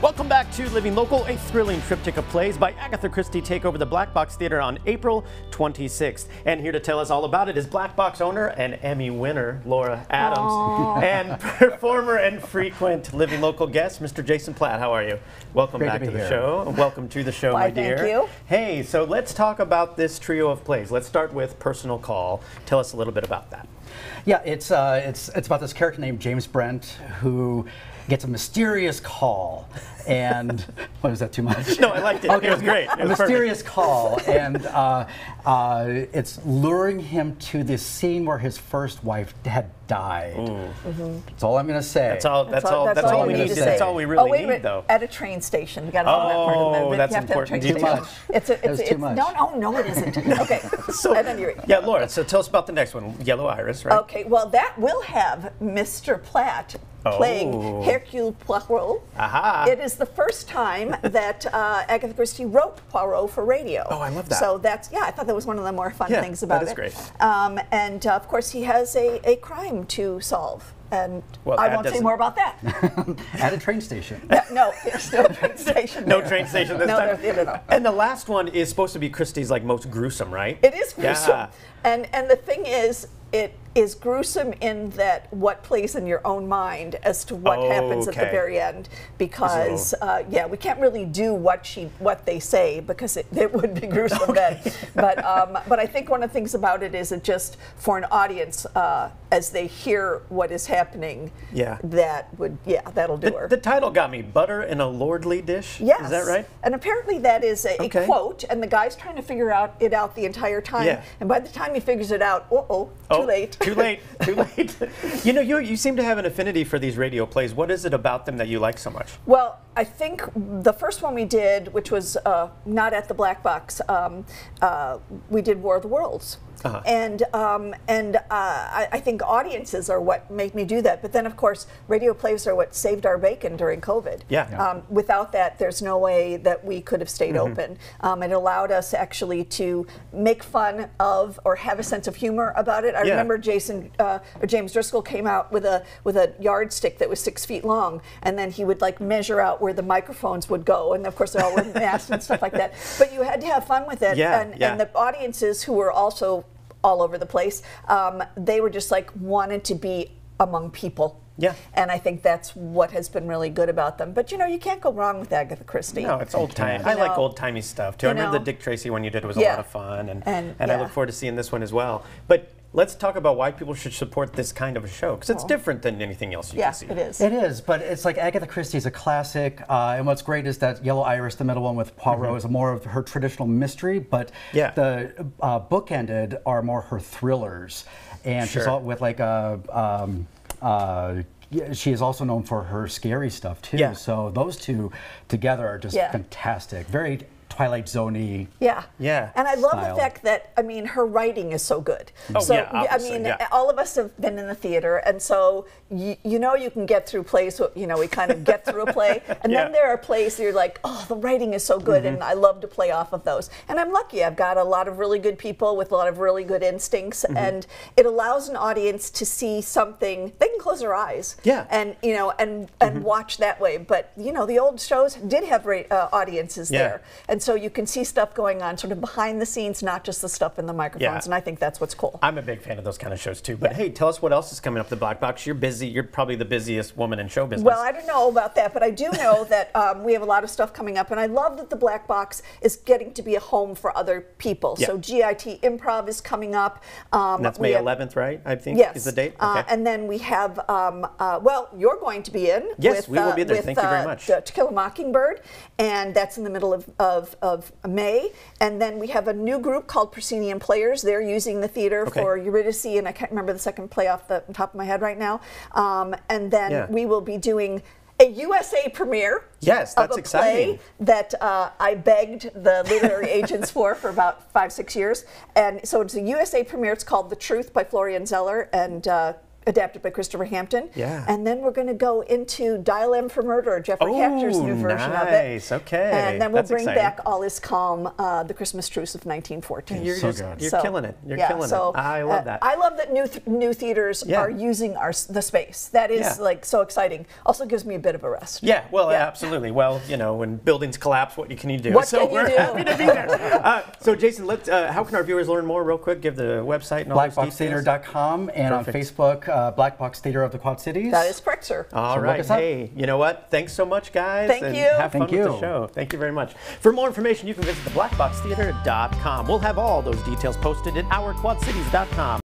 Welcome back to Living Local, a thrilling triptych of plays by Agatha Christie take over the Black Box Theater on April 26th. And here to tell us all about it is Black Box owner and Emmy winner, Lora Adams, and performer and frequent Living Local guest, Mr. Jason Platt. How are you? Welcome back to the show. Welcome to the show, my dear. Thank you. Hey, so let's talk about this trio of plays. Let's start with Personal Call. Tell us a little bit about that. Yeah, it's about this character named James Brent who gets a mysterious call, and what, is that too much? No, I liked it. Okay. It was great. It was a mysterious call, and it's luring him to this scene where his first wife had died. That's all I'm going to say. That's all we need to say. That's all we really need, though. At a train station. We got to know that part of the that's important. Too much. It's too much. No, it isn't. Okay. So, at any rate. Yeah, Laura. So tell us about the next one, Yellow Iris, right? Okay. Well, that will have Mr. Platt playing Hercule Poirot. Aha. It is the first time that Agatha Christie wrote Poirot for radio. Oh, I love that. So that's, I thought that was one of the more fun things about it. That is great. And of course, he has a crime to solve. And I won't say more about that. At a train station. No, there's no train station. No train station this time. No. And the last one is supposed to be Christie's most gruesome, right? It is gruesome. Yeah. And the thing is, it is gruesome in that what plays in your own mind as to what happens at the very end, because we can't really do what they say because it would be gruesome then. But I think one of the things about it is it just for an audience as they hear what is happening, that'll do her. The title got me, Butter in a Lordly Dish. Yes. Is that right? And apparently that is a quote, and the guy's trying to figure it out the entire time. Yeah. And by the time he figures it out, too late. Too late. You know, you seem to have an affinity for these radio plays. What is it about them that you like so much? Well, I think the first one we did, which was not at the Black Box, we did War of the Worlds. And I think audiences are what make me do that. But then, of course, radio plays are what saved our bacon during COVID. Without that, there's no way that we could have stayed open. It allowed us actually to make fun of or have a sense of humor about it. I remember James Driscoll came out with a yardstick that was 6 feet long, and then he would measure out where the microphones would go, and of course they're all wearing masks and stuff like that. But you had to have fun with it, and the audiences who were also all over the place, they were just wanted to be among people. Yeah. And I think that's what has been really good about them. But you can't go wrong with Agatha Christie. No, it's old time. I like old timey stuff too. I remember the Dick Tracy one you did was a lot of fun, and I look forward to seeing this one as well. But let's talk about why people should support this kind of a show, because it's different than anything else you can see. It is. It is, but it's like Agatha Christie is a classic, and what's great is that Yellow Iris, the middle one with Poirot, is more of her traditional mystery, but the bookended are more her thrillers, and she's all with she is also known for her scary stuff too. So those two together are just fantastic. Very Twilight Zone-y. And I love the fact that, her writing is so good. All of us have been in the theater, and so you can get through plays, we kind of get through a play, and then there are plays that you're like, oh, the writing is so good, and I love to play off of those. And I'm lucky, I've got a lot of really good people with a lot of really good instincts, and it allows an audience to see something, they can close their eyes, and watch that way. But the old shows did have audiences there, and so you can see stuff going on sort of behind the scenes, not just the stuff in the microphones, and I think that's what's cool. I'm a big fan of those kind of shows too. But hey, tell us what else is coming up the Black Box. You're busy. You're probably the busiest woman in show business. Well, I don't know about that, but I do know that we have a lot of stuff coming up, and I love that the Black Box is getting to be a home for other people. So GIT Improv is coming up. And that's May 11th, right? I think is the date. And then we have, well, you're going to be in. Yes, we will be there. Thank you very much. To Kill a Mockingbird, and that's in the middle of May. And then we have a new group called Proscenium Players. They're using the theater for Eurydice, and I can't remember the second play off the top of my head right now. And then we will be doing a USA premiere that's of a exciting. Play that I begged the literary agents for about 5-6 years. And so it's a USA premiere. It's called The Truth by Florian Zeller, and adapted by Christopher Hampton. Yeah. And then we're going to go into Dial M for Murder, Jeffrey Hector's new version of it. Nice. Okay. And then we'll That's bring exciting. back All Is Calm, The Christmas Truce of 1914. You're killing it. You're killing it. I love that. I love that new theaters are using the space. That is like so exciting. Also gives me a bit of a rest. Yeah, well, absolutely. Well, you know, when buildings collapse, what can you do? What so can you we're do? happy to be there. So, Jason, how can our viewers learn more real quick? Give the website and all those details. Blackboxtheater.com and on Facebook, Black Box Theater of the Quad Cities. That is correct, sir. All right. Hey, you know what? Thanks so much, guys. Thank and you. Have fun with the show. Thank you very much. For more information, you can visit theblackboxtheater.com. We'll have all those details posted at ourquadcities.com.